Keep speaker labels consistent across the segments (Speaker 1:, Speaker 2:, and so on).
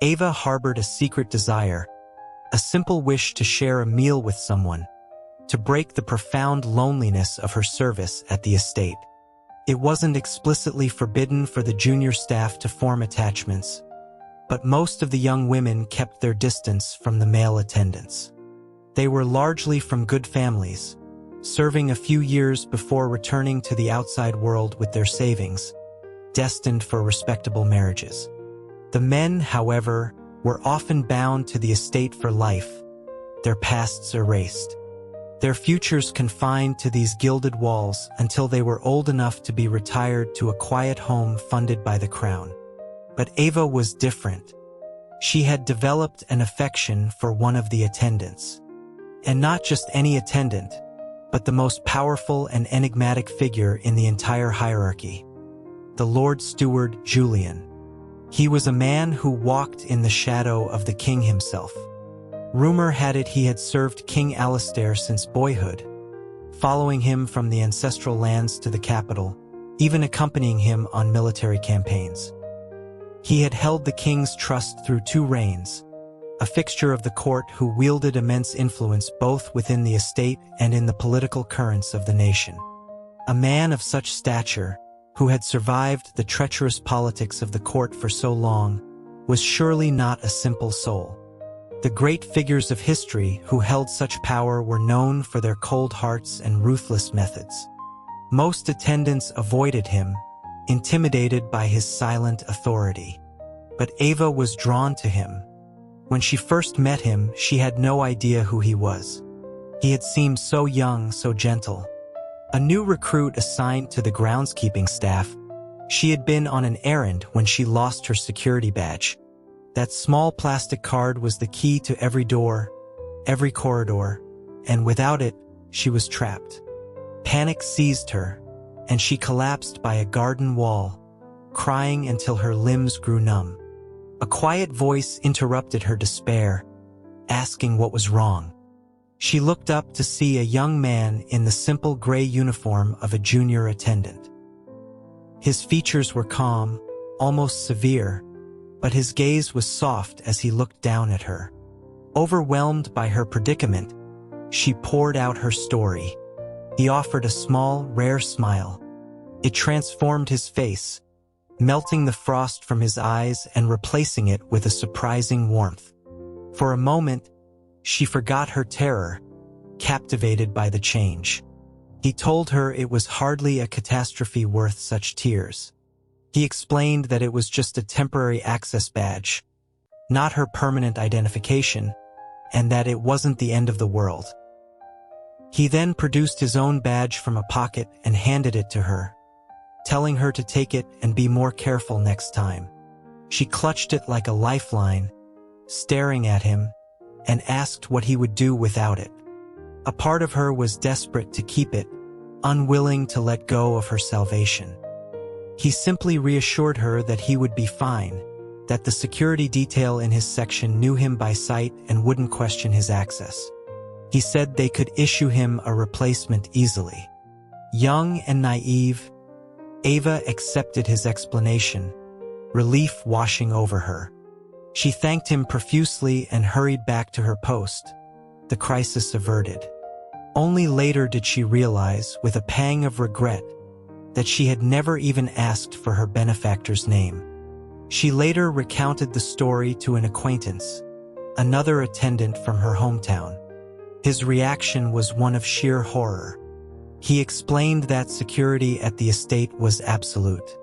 Speaker 1: Ava harbored a secret desire, a simple wish to share a meal with someone, to break the profound loneliness of her service at the estate. It wasn't explicitly forbidden for the junior staff to form attachments, but most of the young women kept their distance from the male attendants. They were largely from good families, serving a few years before returning to the outside world with their savings, destined for respectable marriages. The men, however, were often bound to the estate for life, their pasts erased, their futures confined to these gilded walls until they were old enough to be retired to a quiet home funded by the crown. But Ava was different. She had developed an affection for one of the attendants. And not just any attendant, but the most powerful and enigmatic figure in the entire hierarchy, the Lord Steward Julian. He was a man who walked in the shadow of the king himself. Rumor had it he had served King Alistair since boyhood, following him from the ancestral lands to the capital, even accompanying him on military campaigns. He had held the king's trust through 2 reigns, a fixture of the court who wielded immense influence both within the estate and in the political currents of the nation. A man of such stature, who had survived the treacherous politics of the court for so long, was surely not a simple soul. The great figures of history who held such power were known for their cold hearts and ruthless methods. Most attendants avoided him, intimidated by his silent authority. But Ava was drawn to him. When she first met him, she had no idea who he was. He had seemed so young, so gentle. A new recruit assigned to the groundskeeping staff, she had been on an errand when she lost her security badge. That small plastic card was the key to every door, every corridor, and without it, she was trapped. Panic seized her, and she collapsed by a garden wall, crying until her limbs grew numb. A quiet voice interrupted her despair, asking what was wrong. She looked up to see a young man in the simple gray uniform of a junior attendant. His features were calm, almost severe, but his gaze was soft as he looked down at her. Overwhelmed by her predicament, she poured out her story. He offered a small, rare smile. It transformed his face, melting the frost from his eyes and replacing it with a surprising warmth. For a moment, she forgot her terror, captivated by the change. He told her it was hardly a catastrophe worth such tears. He explained that it was just a temporary access badge, not her permanent identification, and that it wasn't the end of the world. He then produced his own badge from a pocket and handed it to her, telling her to take it and be more careful next time. She clutched it like a lifeline, staring at him, and asked what he would do without it. A part of her was desperate to keep it, unwilling to let go of her salvation. He simply reassured her that he would be fine, that the security detail in his section knew him by sight and wouldn't question his access. He said they could issue him a replacement easily. Young and naive, Ava accepted his explanation, relief washing over her. She thanked him profusely and hurried back to her post, the crisis averted. Only later did she realize, with a pang of regret, that she had never even asked for her benefactor's name. She later recounted the story to an acquaintance, another attendant from her hometown. His reaction was one of sheer horror. He explained that security at the estate was absolute.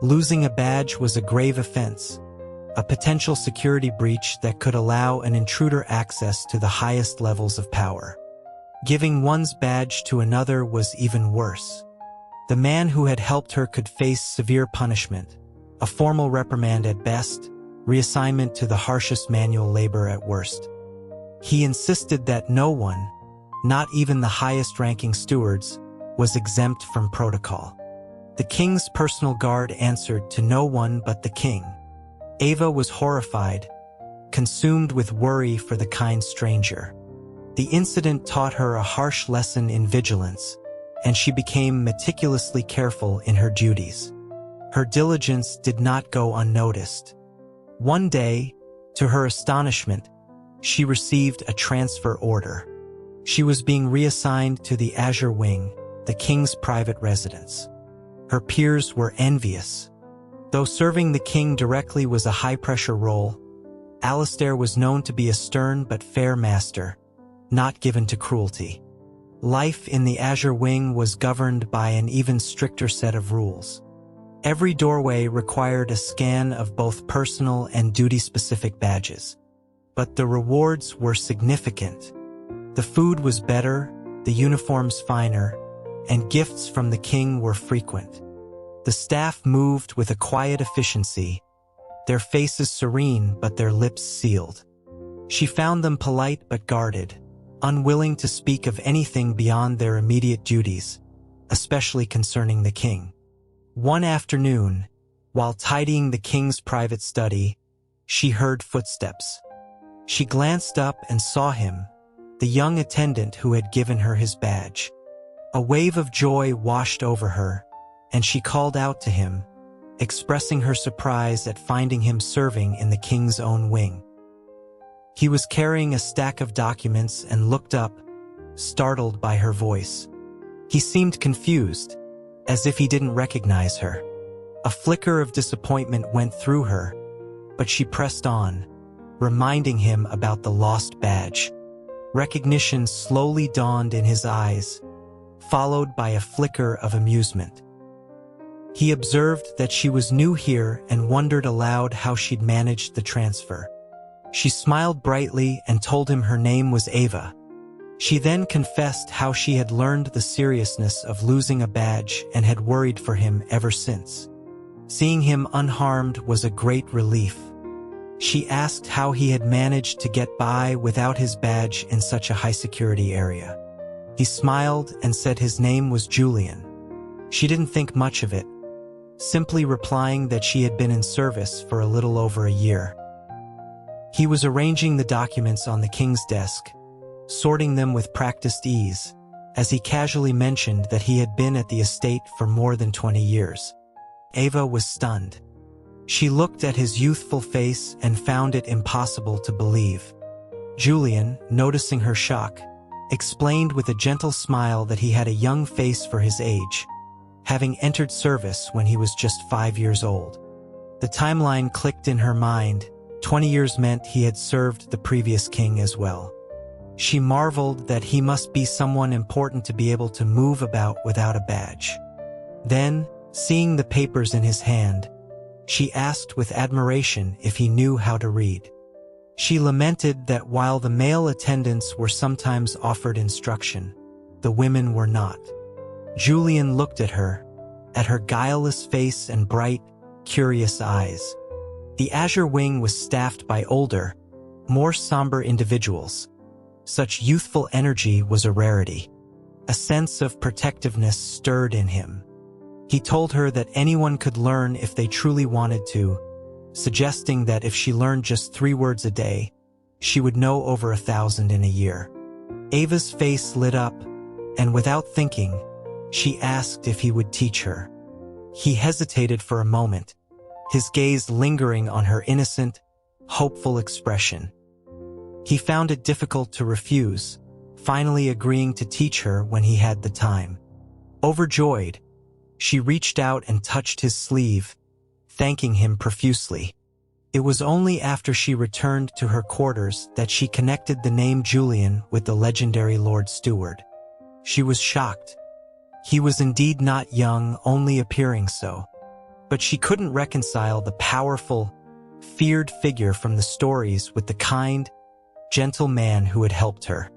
Speaker 1: Losing a badge was a grave offense, a potential security breach that could allow an intruder access to the highest levels of power. Giving one's badge to another was even worse. The man who had helped her could face severe punishment, a formal reprimand at best, reassignment to the harshest manual labor at worst. He insisted that no one, not even the highest-ranking stewards, was exempt from protocol. The king's personal guard answered to no one but the king. Ava was horrified, consumed with worry for the kind stranger. The incident taught her a harsh lesson in vigilance, and she became meticulously careful in her duties. Her diligence did not go unnoticed. One day, To her astonishment, she received a transfer order. She was being reassigned to the Azure Wing, the king's private residence. Her peers were envious. Though serving the king directly was a high-pressure role, Alistair was known to be a stern but fair master, not given to cruelty. Life in the Azure Wing was governed by an even stricter set of rules. Every doorway required a scan of both personal and duty-specific badges. But the rewards were significant. The food was better, the uniforms finer, and gifts from the king were frequent. The staff moved with a quiet efficiency, their faces serene but their lips sealed. She found them polite but guarded, unwilling to speak of anything beyond their immediate duties, especially concerning the king. One afternoon, while tidying the king's private study, she heard footsteps. She glanced up and saw him, the young attendant who had given her his badge. A wave of joy washed over her, and she called out to him, expressing her surprise at finding him serving in the king's own wing. He was carrying a stack of documents and looked up, startled by her voice. He seemed confused, as if he didn't recognize her. A flicker of disappointment went through her, but she pressed on, reminding him about the lost badge. Recognition slowly dawned in his eyes, followed by a flicker of amusement. He observed that she was new here and wondered aloud how she'd managed the transfer. She smiled brightly and told him her name was Ava. She then confessed how she had learned the seriousness of losing a badge and had worried for him ever since. Seeing him unharmed was a great relief. She asked how he had managed to get by without his badge in such a high-security area. He smiled and said his name was Julian. She didn't think much of it, simply replying that she had been in service for a little over a year. He was arranging the documents on the king's desk, sorting them with practiced ease, as he casually mentioned that he had been at the estate for more than 20 years. Ava was stunned. She looked at his youthful face and found it impossible to believe. Julian, noticing her shock, explained with a gentle smile that he had a young face for his age, having entered service when he was just 5 years old. The timeline clicked in her mind. 20 years meant he had served the previous king as well. She marveled that he must be someone important to be able to move about without a badge. Then, seeing the papers in his hand, she asked with admiration if he knew how to read. She lamented that while the male attendants were sometimes offered instruction, the women were not. Julian looked at her guileless face and bright, curious eyes. The Azure Wing was staffed by older, more somber individuals. Such youthful energy was a rarity. A sense of protectiveness stirred in him. He told her that anyone could learn if they truly wanted to, suggesting that if she learned just 3 words a day, she would know over 1,000 in a year. Ava's face lit up, and without thinking, she asked if he would teach her. He hesitated for a moment, his gaze lingering on her innocent, hopeful expression. He found it difficult to refuse, finally agreeing to teach her when he had the time. Overjoyed, she reached out and touched his sleeve, thanking him profusely. It was only after she returned to her quarters that she connected the name Julian with the legendary Lord Steward. She was shocked. He was indeed not young, only appearing so. But she couldn't reconcile the powerful, feared figure from the stories with the kind, gentle man who had helped her.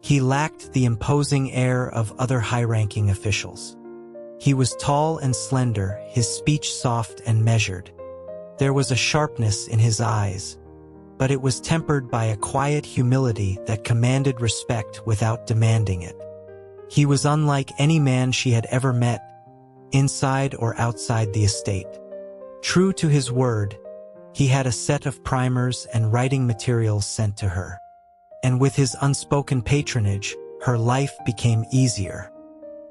Speaker 1: He lacked the imposing air of other high-ranking officials. He was tall and slender, his speech soft and measured. There was a sharpness in his eyes, but it was tempered by a quiet humility that commanded respect without demanding it. He was unlike any man she had ever met, inside or outside the estate. True to his word, he had a set of primers and writing materials sent to her. And with his unspoken patronage, her life became easier.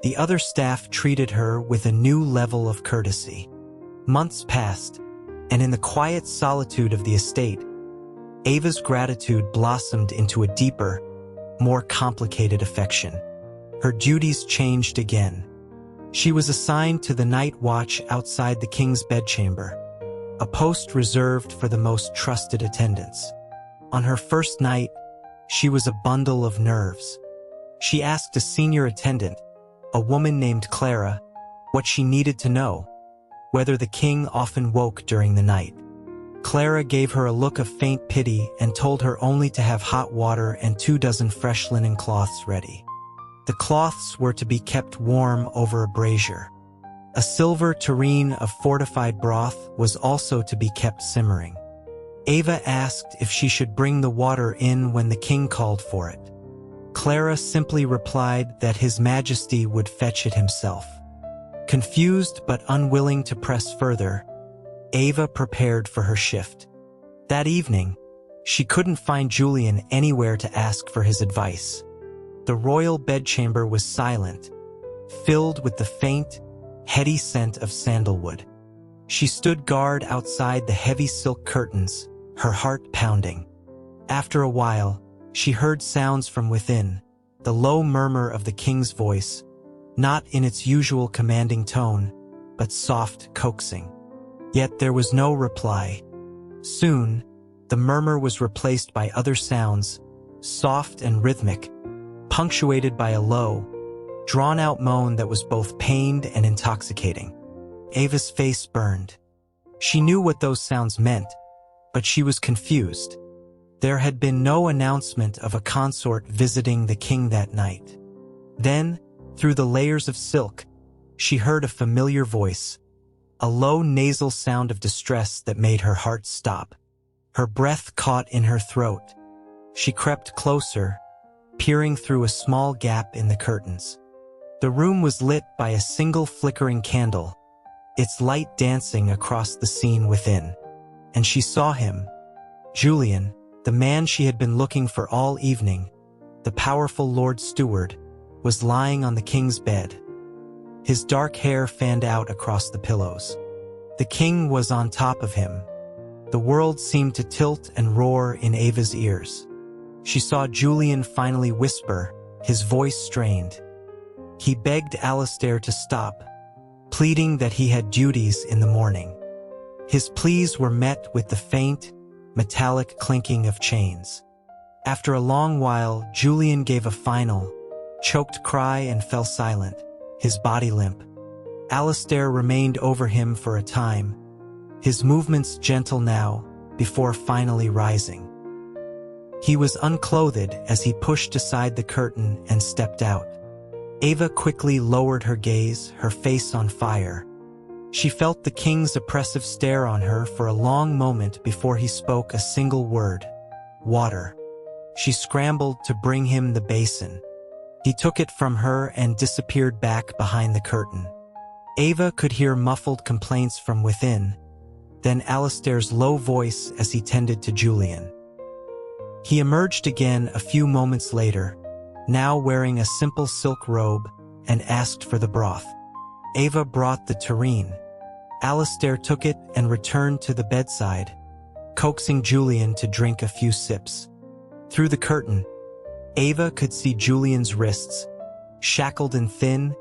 Speaker 1: The other staff treated her with a new level of courtesy. Months passed, and in the quiet solitude of the estate, Ava's gratitude blossomed into a deeper, more complicated affection. Her duties changed again. She was assigned to the night watch outside the king's bedchamber, a post reserved for the most trusted attendants. On her first night, she was a bundle of nerves. She asked a senior attendant, a woman named Clara, what she needed to know, whether the king often woke during the night. Clara gave her a look of faint pity and told her only to have hot water and 24 fresh linen cloths ready. The cloths were to be kept warm over a brazier. A silver tureen of fortified broth was also to be kept simmering. Ava asked if she should bring the water in when the king called for it. Clara simply replied that His Majesty would fetch it himself. Confused but unwilling to press further, Ava prepared for her shift. That evening, she couldn't find Julian anywhere to ask for his advice. The royal bedchamber was silent, filled with the faint, heady scent of sandalwood. She stood guard outside the heavy silk curtains, her heart pounding. After a while, she heard sounds from within, the low murmur of the king's voice, not in its usual commanding tone, but soft, coaxing. Yet there was no reply. Soon, the murmur was replaced by other sounds, soft and rhythmic, punctuated by a low, drawn-out moan that was both pained and intoxicating. Ava's face burned. She knew what those sounds meant, but she was confused. There had been no announcement of a consort visiting the king that night. Then, through the layers of silk, she heard a familiar voice, a low nasal sound of distress that made her heart stop. Her breath caught in her throat. She crept closer, peering through a small gap in the curtains. The room was lit by a single flickering candle, its light dancing across the scene within. And she saw him, Julian, the man she had been looking for all evening, the powerful Lord Steward, was lying on the king's bed. His dark hair fanned out across the pillows. The king was on top of him. The world seemed to tilt and roar in Ava's ears. She saw Julian finally whisper, his voice strained. He begged Alistair to stop, pleading that he had duties in the morning. His pleas were met with the faint, metallic clinking of chains. After a long while, Julian gave a final, choked cry and fell silent, his body limp. Alistair remained over him for a time, his movements gentle now, before finally rising. He was unclothed as he pushed aside the curtain and stepped out. Ava quickly lowered her gaze, her face on fire. She felt the king's oppressive stare on her for a long moment before he spoke a single word: water. She scrambled to bring him the basin. He took it from her and disappeared back behind the curtain. Ava could hear muffled complaints from within, then Alistair's low voice as he tended to Julian. He emerged again a few moments later, now wearing a simple silk robe, and asked for the broth. Ava brought the tureen. Alistair took it and returned to the bedside, coaxing Julian to drink a few sips. Through the curtain, Ava could see Julian's wrists, shackled in thin,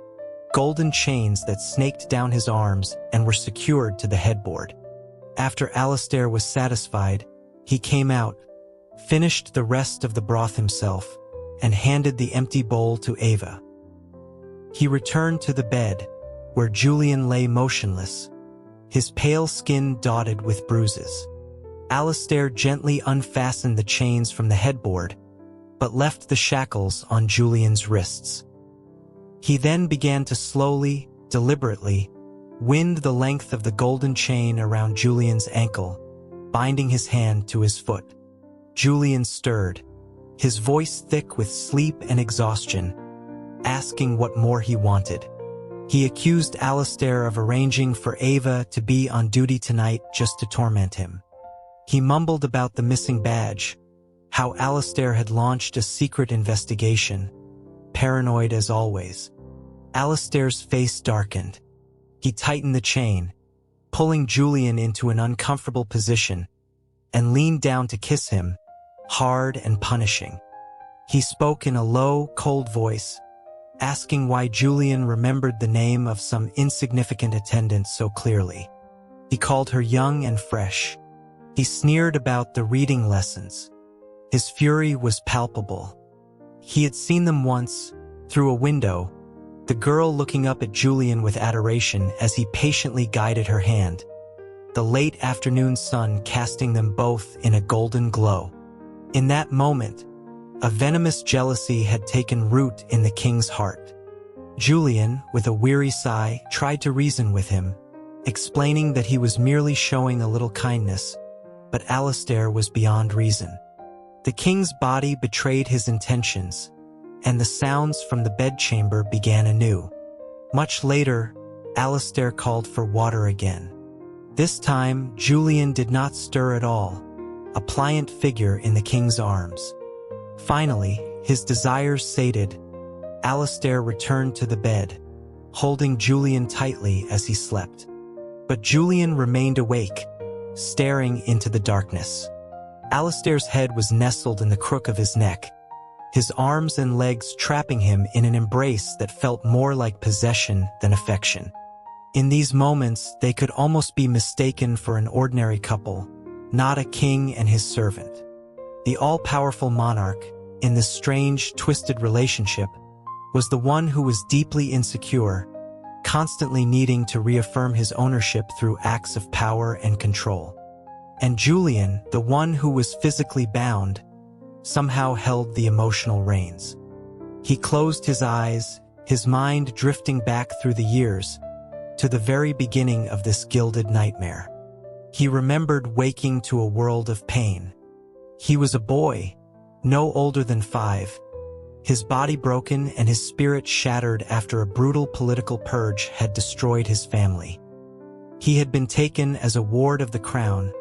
Speaker 1: golden chains that snaked down his arms and were secured to the headboard. After Alistair was satisfied, he came out, finished the rest of the broth himself, and handed the empty bowl to Ava. He returned to the bed, where Julian lay motionless, his pale skin dotted with bruises. Alistair gently unfastened the chains from the headboard, but left the shackles on Julian's wrists. He then began to slowly, deliberately, wind the length of the golden chain around Julian's ankle, binding his hand to his foot. Julian stirred, his voice thick with sleep and exhaustion, asking what more he wanted. He accused Alistair of arranging for Ava to be on duty tonight just to torment him. He mumbled about the missing badge, how Alistair had launched a secret investigation, paranoid as always. Alistair's face darkened. He tightened the chain, pulling Julian into an uncomfortable position, and leaned down to kiss him, hard and punishing. He spoke in a low, cold voice, asking why Julian remembered the name of some insignificant attendant so clearly. He called her young and fresh. He sneered about the reading lessons. His fury was palpable. He had seen them once, through a window, the girl looking up at Julian with adoration as he patiently guided her hand, the late afternoon sun casting them both in a golden glow. In that moment, a venomous jealousy had taken root in the king's heart. Julian, with a weary sigh, tried to reason with him, explaining that he was merely showing a little kindness, but Alistair was beyond reason. The king's body betrayed his intentions, and the sounds from the bedchamber began anew. Much later, Alistair called for water again. This time, Julian did not stir at all, a pliant figure in the king's arms. Finally, his desires sated, Alistair returned to the bed, holding Julian tightly as he slept. But Julian remained awake, staring into the darkness. Alistair's head was nestled in the crook of his neck, his arms and legs trapping him in an embrace that felt more like possession than affection. In these moments, they could almost be mistaken for an ordinary couple, not a king and his servant. The all-powerful monarch, in this strange, twisted relationship, was the one who was deeply insecure, constantly needing to reaffirm his ownership through acts of power and control. And Julian, the one who was physically bound, somehow held the emotional reins. He closed his eyes, his mind drifting back through the years, to the very beginning of this gilded nightmare. He remembered waking to a world of pain. He was a boy, no older than 5, his body broken and his spirit shattered after a brutal political purge had destroyed his family. He had been taken as a ward of the crown,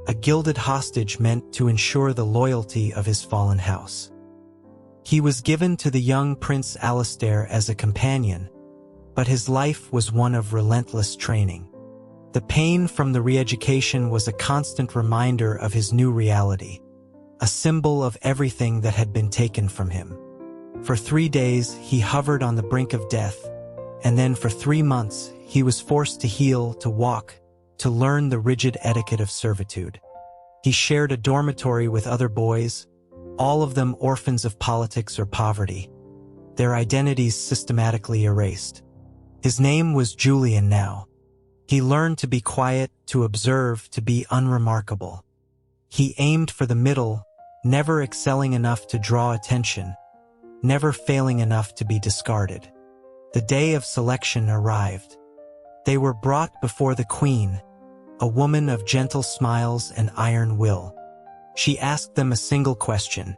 Speaker 1: a gilded hostage meant to ensure the loyalty of his fallen house. He was given to the young Prince Alistair as a companion, but his life was one of relentless training. The pain from the re-education was a constant reminder of his new reality, a symbol of everything that had been taken from him. For 3 days, he hovered on the brink of death, and then for 3 months, he was forced to heal, to walk, to learn the rigid etiquette of servitude. He shared a dormitory with other boys, all of them orphans of politics or poverty, their identities systematically erased. His name was Julian now. He learned to be quiet, to observe, to be unremarkable. He aimed for the middle, never excelling enough to draw attention, never failing enough to be discarded. The day of selection arrived. They were brought before the queen, a woman of gentle smiles and iron will. She asked them a single question.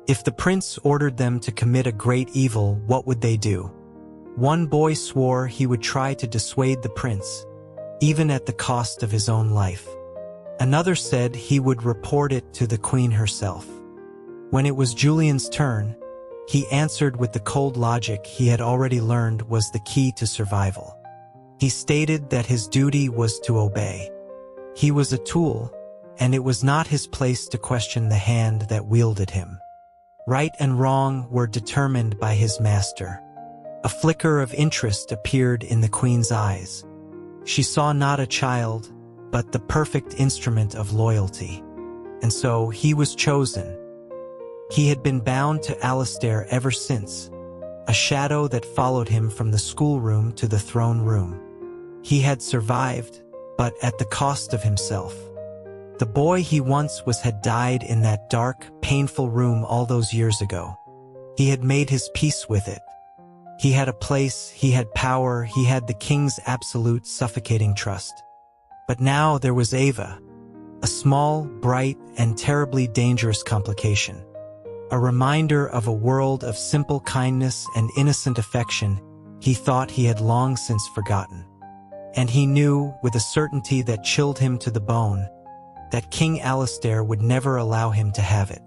Speaker 1: If the prince ordered them to commit a great evil, what would they do? One boy swore he would try to dissuade the prince, even at the cost of his own life. Another said he would report it to the queen herself. When it was Julian's turn, he answered with the cold logic he had already learned was the key to survival. He stated that his duty was to obey. He was a tool, and it was not his place to question the hand that wielded him. Right and wrong were determined by his master. A flicker of interest appeared in the queen's eyes. She saw not a child, but the perfect instrument of loyalty. And so he was chosen. He had been bound to Alistair ever since, a shadow that followed him from the schoolroom to the throne room. He had survived, but at the cost of himself. The boy he once was had died in that dark, painful room all those years ago. He had made his peace with it. He had a place, he had power, he had the king's absolute suffocating trust. But now there was Ava, a small, bright, and terribly dangerous complication. A reminder of a world of simple kindness and innocent affection he thought he had long since forgotten. And he knew, with a certainty that chilled him to the bone, that King Alistair would never allow him to have it.